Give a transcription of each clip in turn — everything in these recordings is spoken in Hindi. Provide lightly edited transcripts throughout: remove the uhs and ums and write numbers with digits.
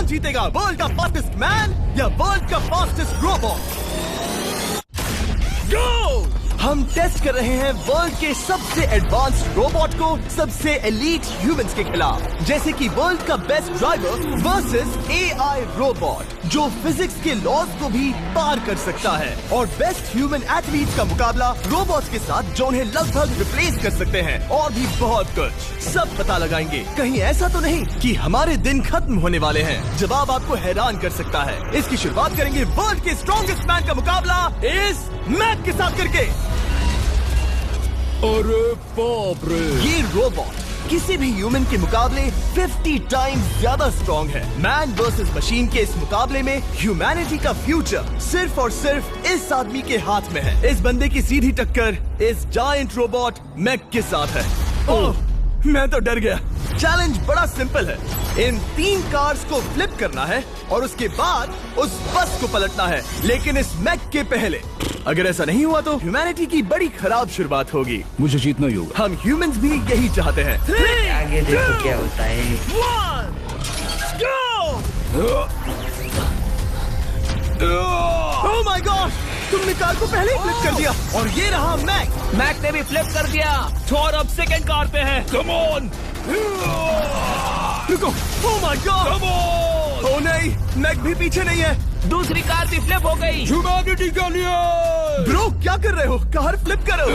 जीतेगा, वर्ल्ड का फास्टेस्ट मैन या वर्ल्ड का फास्टेस्ट रोबोट? गो! हम टेस्ट कर रहे हैं वर्ल्ड के सबसे एडवांस्ड रोबोट को सबसे एलीट ह्यूमंस के खिलाफ, जैसे कि वर्ल्ड का best driver versus AI robot जो फिजिक्स के लॉज को भी पार कर सकता है, और बेस्ट ह्यूमन एथलीट का मुकाबला रोबोट्स के साथ जो उन्हें लगभग रिप्लेस कर सकते हैं, और भी बहुत कुछ। सब पता लगाएंगे। कहीं ऐसा तो नहीं कि हमारे दिन खत्म होने वाले हैं? जवाब आपको हैरान कर सकता है। इसकी शुरुआत करेंगे वर्ल्ड के स्ट्रॉन्गेस्ट मैन का मुकाबला इस मैक के साथ करके। अरे बाप रे! ये रोबोट किसी भी ह्यूमन के मुकाबले 50 टाइम्स ज्यादा स्ट्रॉन्ग है। मैन वर्सेस मशीन के इस मुकाबले में ह्यूमैनिटी का फ्यूचर सिर्फ और सिर्फ इस आदमी के हाथ में है। इस बंदे की सीधी टक्कर इस जायंट रोबोट मैक के साथ है। ओह, मैं तो डर गया। चैलेंज बड़ा सिंपल है। इन 3 कार्स को फ्लिप करना है और उसके बाद उस बस को पलटना है, लेकिन इस मैक के पहले। अगर ऐसा नहीं हुआ तो ह्यूमैनिटी की बड़ी खराब शुरुआत होगी। मुझे जीतना ही होगा। हम ह्यूमंस भी यही चाहते हैं। आगे देखो क्या होता है। 1 गो! Oh my god! तुमने कार को पहले ही फ्लिप कर दिया, और ये रहा मैक। मैक ने भी फ्लिप कर दिया। थॉर अब सेकंड कार पे है। Come on! रुको! Oh my god! Come on! Oh नहीं, मैक भी पीछे नहीं है। दूसरी कार भी फ्लिप हो गई। ह्यूमैनिटी के लिए! ब्रो, क्या कर रहे हो? कार फ्लिप करो।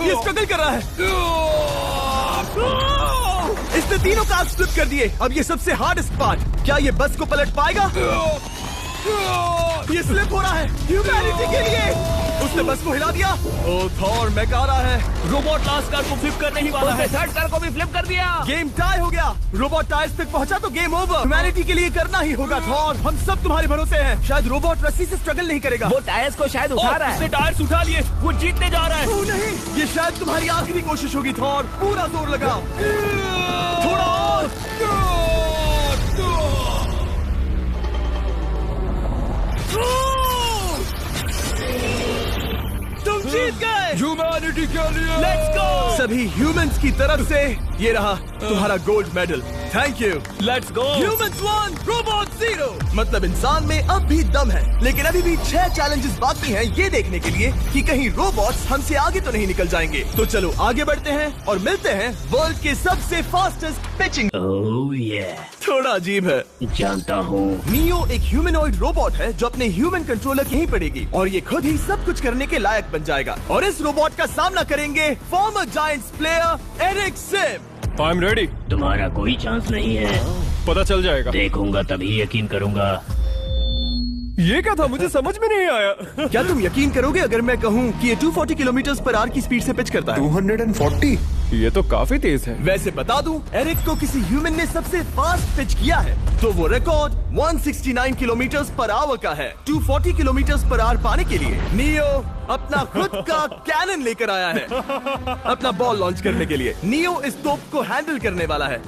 ये स्ट्रगल कर रहा है। इसने तीनों कार फ्लिप कर दिए। अब ये सबसे हार्डेस्ट पार्ट। क्या ये बस को पलट पाएगा? ये स्लिप हो रहा है ह्यूमैनिटी के लिए। उसने बस को हिला दिया। ओह थॉर, मैक आ रहा है। रोबोट लास्ट कार को फ्लिप करने ही वाला है। थर्ड कार को भी फ्लिप कर दिया। गेम टाई हो गया। रोबोट टायर्स तक पहुंचा तो गेम ओवर। ह्यूमैनिटी के लिए करना ही होगा थॉर। हम सब तुम्हारे भरोसे हैं। शायद रोबोट रस्सी से स्ट्रगल नहीं करेगा। वो टायर्स को शायद उठा रहा है। उसने टायर्स उठा लिए। वो जीतने जा रहा है। ओह नहीं, ये शायद तुम्हारी आखिरी कोशिश होगी थॉर। पूरा जोर लगाओ। थोड़ा और। तुम जीत गए। ह्यूमैनिटी के लिए! Let's go. सभी ह्यूमंस की तरफ से ये रहा तुम्हारा gold medal. Thank you. Let's go. Humans 1, robot 0। मतलब इंसान में अब भी दम है, लेकिन अभी भी 6 चैलेंजेस बाकी हैं ये देखने के लिए कि कहीं रोबोट्स हमसे आगे तो नहीं निकल जाएंगे। तो चलो आगे बढ़ते हैं और मिलते हैं वर्ल्ड के सबसे फास्टेस्ट पिचिंग। ओह ये थोड़ा अजीब है। जानता हूँ। नियो एक ह्यूमनॉइड रोबोट है जो अपने ह्यूमन कंट्रोलर की ही पड़ेगी, और ये खुद ही सब कुछ करने के लायक बन जाएगा। और इस रोबोट का सामना करेंगे former Giants player Eric Sim. I am ready. तुम्हारा कोई चांस नहीं है। पता चल जाएगा। देखूंगा तभी यकीन करूंगा। ये क्या था? मुझे समझ में नहीं आया। क्या तुम यकीन करोगे अगर मैं कहूँ कि ये 240 किलोमीटर/आवर की स्पीड से पिच करता है? 240? ये तो काफी तेज है। वैसे बता दूं, एरिक को किसी ह्यूमन ने सबसे फास्ट पिच किया है तो वो रिकॉर्ड 169 किलोमीटर/आवर का है। 240 किलोमीटर/आवर पाने के लिए नियो अपना खुद का कैनन लेकर आया है अपना बॉल लॉन्च करने के लिए। नियो इस तोप को हैंडल करने वाला है,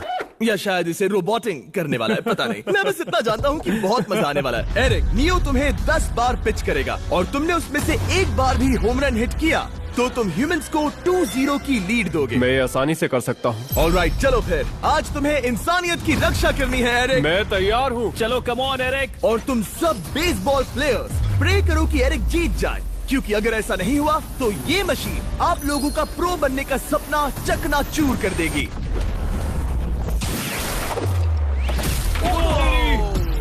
या शायद इसे रोबोटिंग करने वाला है, पता नहीं। मैं बस इतना जानता हूँ कि बहुत मजा आने वाला है। एरिक, नियो तुम्हें 10 बार पिच करेगा और तुमने उसमें से एक बार भी होम रन हिट किया तो तुम ह्यूमंस को 2-0 की लीड दोगे। मैं ये आसानी से कर सकता हूँ। ऑलराइट, चलो फिर आज तुम्हें इंसानियत की रक्षा करनी है एरिक। मैं तैयार हूँ। चलो कम ऑन एरिक। और तुम सब बेसबॉल प्लेयर्स प्रे करो कि एरिक जीत जाए, क्योंकि अगर ऐसा नहीं हुआ तो ये मशीन आप लोगों का प्रो बनने का सपना चकनाचूर कर देगी।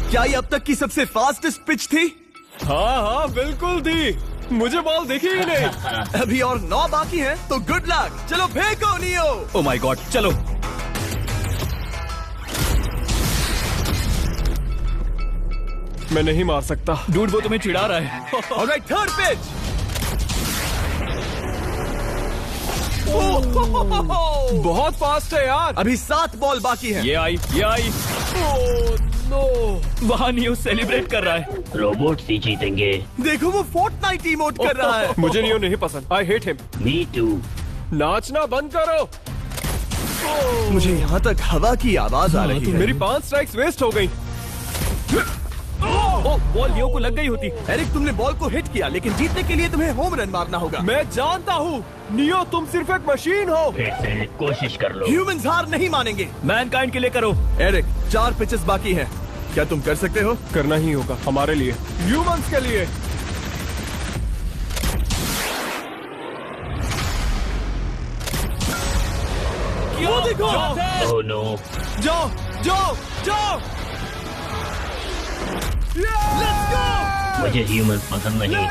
क्या ये अब तक की सबसे फास्टेस्ट पिच थी? हाँ हाँ बिल्कुल थी। मुझे बॉल दिखी ही नहीं। अभी और 9 बाकी हैं, तो गुड लक। चलो फेंको नियो। ओह माय गॉड, चलो। मैं नहीं मार सकता। डूड, वो तुम्हें चिढ़ा रहा है। Alright, third pitch. बहुत फास्ट है यार। अभी 7 बॉल बाकी हैं। ये आई। Oh no! वहाँ न्यूज सेलिब्रेट कर रहा है। रोबोट ही जीतेंगे। देखो वो फोर्टनाइट इमोट कर रहा है। मुझे नियो नहीं पसंद। I hate him. Me too. नाचना बंद करो। मुझे यहाँ तक हवा की आवाज आ रही है। मेरी 5 स्ट्राइक्स वेस्ट हो गई। ओह, बॉल लियो को लग गई होती। एरिक, तुमने बॉल को हिट किया, लेकिन जीतने के लिए तुम्हें होम रन मारना होगा। मैं जानता हूँ नियो, तुम सिर्फ एक मशीन हो। फिर से कोशिश कर लो। ह्यूमंस हार नहीं मानेंगे। मैनकाइंड के लिए करो। एरिक, 4 पिचेस बाकी हैं। क्या तुम कर सकते हो? करना ही होगा हमारे लिए, ह्यूमंस के लिए। वो देखो! ओह नो, जाओ जाओ जाओ! Let's go! मुझे ह्यूमंस पसंद नहीं।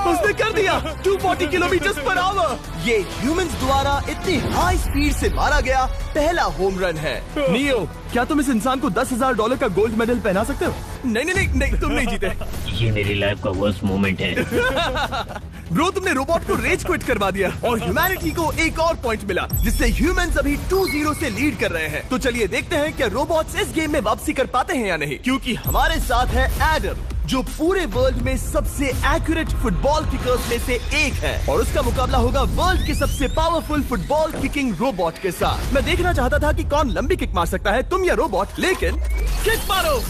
उसने कर दिया 240 किलोमीटर पर आवर। ये ह्यूमंस द्वारा इतनी हाई स्पीड से मारा गया पहला होम रन है। नियो, क्या तुम इस इंसान को $10,000 का गोल्ड मेडल पहना सकते हो? नहीं नहीं नहीं, नहीं तुम नहीं जीते। ये मेरी लाइफ का वर्स्ट मोमेंट है। ब्रो, तुमने रोबोट को रेज क्विट करवा दिया और ह्यूमैनिटी को एक और पॉइंट मिला, जिससे ह्यूमंस अभी 2-0 से लीड कर रहे हैं। तो चलिए देखते हैं क्या रोबोट्स इस गेम में वापसी कर पाते हैं या नहीं, क्योंकि हमारे साथ है एडम, जो पूरे वर्ल्ड में सबसे एक्यूरेट फुटबॉल किकर्स में से एक है, और उसका मुकाबला होगा वर्ल्ड के सबसे पावरफुल फुटबॉल किकिंग रोबोट के साथ। मैं देखना चाहता था कि कौन लंबी किक मार सकता है, तुम या रोबोट, लेकिन किक मारो।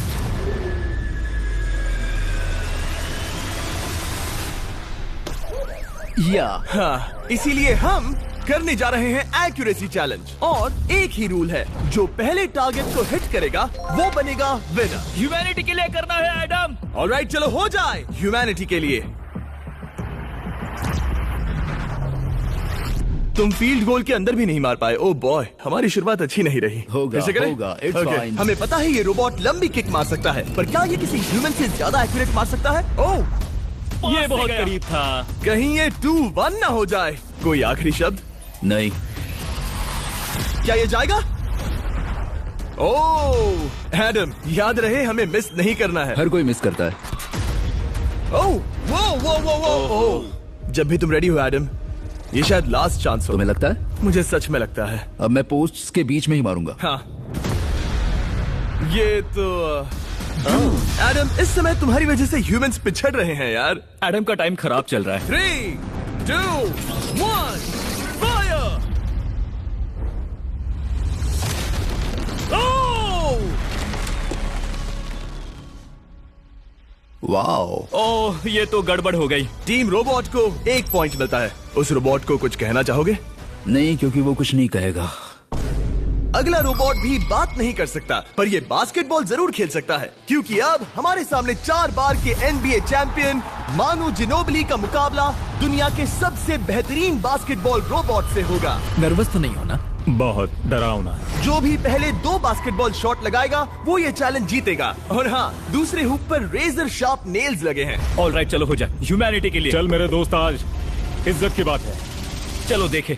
हाँ, इसीलिए हम करने जा रहे हैं एक्यूरेसी चैलेंज, और एक ही रूल है, जो पहले टारगेट को हिट करेगा वो बनेगा विनर। ह्यूमैनिटी के लिए करना है एडम। ऑलराइट, चलो हो जाए ह्यूमैनिटी के लिए। तुम फील्ड गोल के अंदर भी नहीं मार पाए। ओ बॉय, हमारी शुरुआत अच्छी नहीं रही। होगा, कैसे करें? होगा, it's Okay, fine. हमें पता है ये रोबोट लंबी किक मार सकता है, पर क्या ये किसी ह्यूमन से ज्यादा एक्यूरेट मार सकता है? ओह, ये बहुत करीब था। कहीं ये 2-1 ना हो जाए। कोई आखिरी शब्द? नहीं। क्या ये जाएगा? ओह एडम, याद रहे हमें मिस नहीं करना है। हर कोई मिस करता है। ओह वो वो वो वो ओह। जब भी तुम रेडी हो एडम, ये शायद लास्ट चांस हो। तुम्हें लगता है? मुझे सच में लगता है। अब मैं पोस्ट्स के बीच में ही मारूंगा। हाँ, ये तो एडम, इस समय तुम्हारी वजह से ह्यूमंस पिछड़ रहे हैं यार। एडम का टाइम खराब चल रहा है। 3, 2, 1, फायर! वाओ। ओह, ये तो गड़बड़ हो गई। टीम रोबोट को 1 पॉइंट मिलता है। उस रोबोट को कुछ कहना चाहोगे? नहीं, क्योंकि वो कुछ नहीं कहेगा। अगला रोबोट भी बात नहीं कर सकता, पर ये बास्केटबॉल जरूर खेल सकता है, क्योंकि अब हमारे सामने 4 बार के NBA चैंपियन मानू जिनोबिली का मुकाबला दुनिया के सबसे बेहतरीन बास्केटबॉल रोबोट से होगा। नर्वस तो नहीं होना? बहुत डरावना। जो भी पहले 2 बास्केटबॉल शॉट लगाएगा वो ये चैलेंज जीतेगा। और हाँ, दूसरे हुक पर रेजर शार्प नेल्स लगे हैं। ऑलराइट, चलो हो जाए ह्यूमैनिटी के लिए। चल मेरे दोस्त, आज इज्जत की बात है। चलो देखे।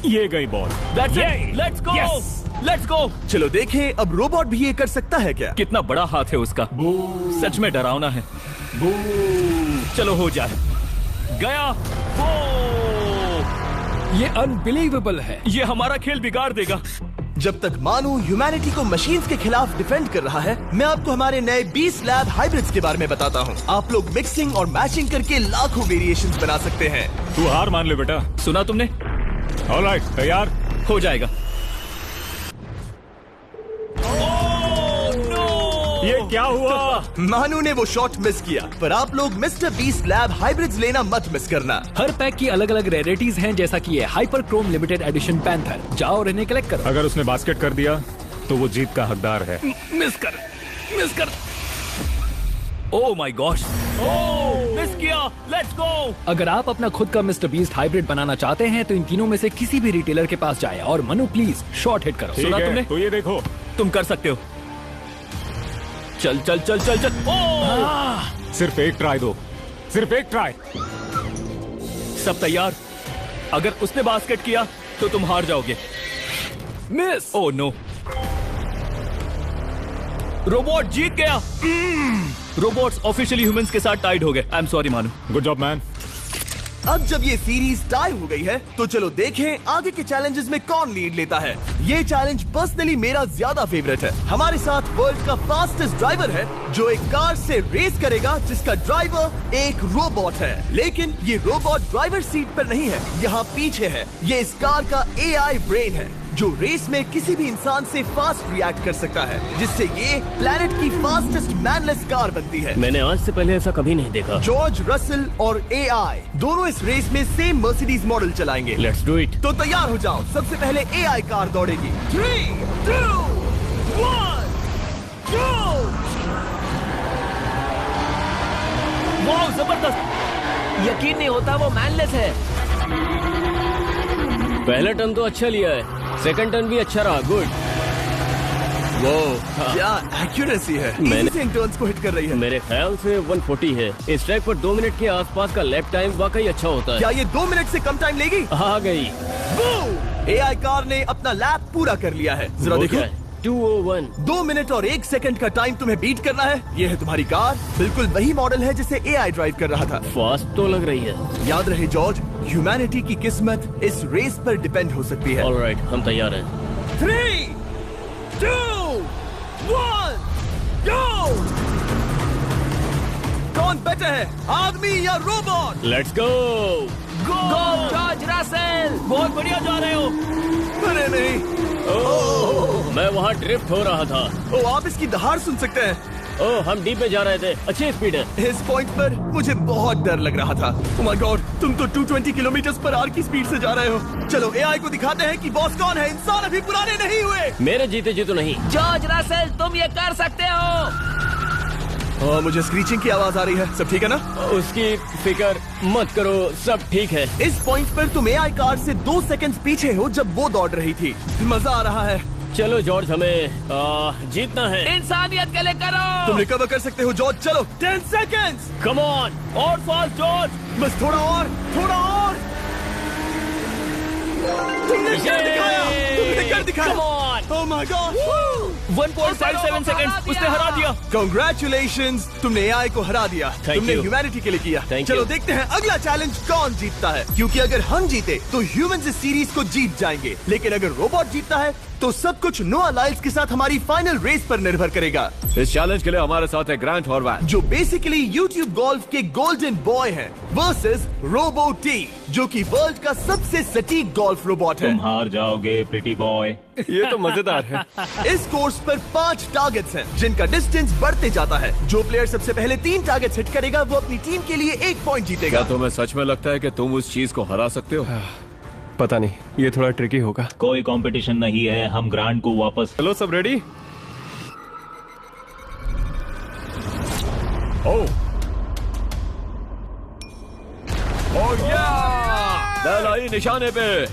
ये गई ball. Let's go, let's go. चलो देखें अब रोबोट भी ये कर सकता है क्या? कितना बड़ा हाथ है उसका, सच में डरावना है। चलो हो जाए। गया। ये अनबिलीवेबल है। ये हमारा खेल बिगाड़ देगा। जब तक मानू ह्यूमैनिटी को मशीन्स के खिलाफ डिफेंड कर रहा है, मैं आपको हमारे नए 20 लैब हाइब्रिड्स के बारे में बताता हूँ। आप लोग मिक्सिंग और मैचिंग करके लाखों वेरिएशंस बना सकते हैं। तू हार मान ले बेटा। सुना तुमने? ऑलराइट, तैयार? हो जाएगा। ये क्या हुआ? मानू ने वो शॉट मिस किया, पर आप लोग मिस्टर 20 लैब हाइब्रिड्स लेना मत मिस करना। हर पैक की अलग अलग रेयरिटीज हैं, जैसा कि ये hyper Chrome limited edition panther. जाओ और इन्हें कलेक्ट करो। अगर उसने बास्केट कर दिया तो वो जीत का हकदार है। मिस कर। ओह माय गॉश, मिस किया। Let's go. अगर आप अपना खुद का मिस्टर बीस्ट हाइब्रिड बनाना चाहते हैं तो इन तीनों में से किसी भी रिटेलर के पास जाए और मनु प्लीज शॉट हिट करो। ठीक सुना है, तुमने? तो ये देखो। तुम कर सकते हो। चल। सिर्फ एक ट्राई दो, सिर्फ एक ट्राई। सब तैयार? अगर उसने बास्केट किया तो तुम हार जाओगे। मिस। ओह नो, रोबोट जीत गया। रोबोट्स ऑफिशियली ह्यूमंस के साथ टाइड हो गए। आई एम सॉरी मानू। Good job man. अब जब ये सीरीज टाई हो गई है, तो चलो देखें आगे के चैलेंजेस में कौन लीड लेता है। ये चैलेंज पर्सनली मेरा ज्यादा फेवरेट है। हमारे साथ वर्ल्ड का फास्टेस्ट ड्राइवर है, जो एक कार से रेस करेगा जिसका ड्राइवर एक रोबोट है। लेकिन ये रोबोट ड्राइवर सीट पर नहीं है, यहाँ पीछे है। ये इस कार का AI ब्रेन है, जो रेस में किसी भी इंसान से फास्ट रिएक्ट कर सकता है, जिससे ये प्लेनेट की फास्टेस्ट मैनलेस कार बनती है। मैंने आज से पहले ऐसा कभी नहीं देखा। जॉर्ज रसल और AI दोनों इस रेस में सेम मर्सिडीज मॉडल चलाएंगे। Let's do it. तो तैयार हो जाओ, सबसे पहले AI कार दौड़ेगी। 3, 2, 1 वाह जबरदस्त। यकीन नहीं होता वो मैनलेस है। पहला टर्न तो अच्छा लिया है, सेकंड टर्न भी अच्छा रहा। गुड। वो क्या एक्यूरेसी है, मैंने- इजी से इन टर्न्स को हिट कर रही है। मेरे ख्याल से 140 है। इस ट्रैक पर 2 मिनट के आसपास का लैप टाइम वाकई अच्छा होता है। क्या ये 2 मिनट से कम टाइम लेगी? आ गई। एआई कार ने अपना लैप पूरा कर लिया है। जरा वो देखो, क्या है? 201। 2 मिनट और 1 सेकंड का टाइम तुम्हें बीट करना है। ये है तुम्हारी कार, बिल्कुल वही मॉडल है जिसे एआई ड्राइव कर रहा था। फास्ट तो लग रही है। याद रहे जॉर्ज, ह्यूमैनिटी की किस्मत इस रेस पर डिपेंड हो सकती है। ऑलराइट, हम तैयार हैं। 3, 2, 1, गो! कौन बेटर है, आदमी या robot? Let's go. Go George Russell. बहुत बढ़िया जा रहे हो। अरे नहीं, मैं वहाँ ड्रिफ्ट हो रहा था। ओ आप इसकी दहाड़ सुन सकते हैं। ओह, हम डी पे जा रहे थे। अच्छी स्पीड है। इस पॉइंट पर मुझे बहुत डर लग रहा था। ओह माय गॉड, तुम तो 220 किलोमीटर पर आवर की स्पीड से जा रहे हो। चलो एआई को दिखाते हैं कि बॉस कौन है। इंसान अभी पुराने नहीं हुए। मेरे जीते जी तो नहीं। जॉर्ज रसेल तुम ये कर सकते हो। मुझे स्क्रीचिंग की आवाज आ रही है। सब ठीक है ना? उसकी फिक्र मत करो, सब ठीक है। इस पॉइंट पर तुम एआई कार से 2 सेकंड पीछे हो जब वो दौड़ रही थी। मजा आ रहा है। चलो जॉर्ज, हमें जीतना है। इंसानियत के लिए तुम करो। रिकवर कर सकते हो जॉर्ज। चलो 10 सेकंड्स। कम ऑन, और फास्ट जॉर्ज। बस थोड़ा और, थोड़ा और। तुमने कर दिखाया, तुमने कर दिखाया। Come on. Oh my God, 1.57 seconds उसने हरा दिया। कांग्रेचुलेशंस, तुमने एआई को हरा दिया। Thank तुमने you. ह्यूमैनिटी के लिए किया। Thank चलो you. देखते हैं अगला चैलेंज कौन जीतता है, क्योंकि अगर हम जीते तो ह्यूमंस इस सीरीज को जीत जाएंगे, लेकिन अगर रोबोट जीतता है तो सब कुछ नोआ लाइल्स के साथ हमारी फाइनल रेस पर निर्भर करेगा, इस चैलेंज के लिए हमारे साथ है ग्रांट हॉर्वैट। जो बेसिकली यूट्यूब गोल्फ के गोल्डन बॉय हैं, वर्सेस रोबो टी, जो कि वर्ल्ड का सबसे सटीक गोल्फ रोबोट है। हार जाओगे प्रिटी बॉय। ये तो मजेदार है। इस कोर्स पर 5 टारगेट्स हैं, जिनका डिस्टेंस बढ़ते जाता है। जो प्लेयर सबसे पहले 3 टारगेट्स हिट करेगा वो अपनी टीम के लिए 1 पॉइंट जीतेगा। क्या तुम्हें सच में लगता है कि तुम उस चीज को हरा सकते हो? पता नहीं, ये थोड़ा ट्रिकी होगा। कोई कंपटीशन नहीं है, हम ग्रांट को वापस। चलो सब रेडी? ओह या! दलाई निशाने पे।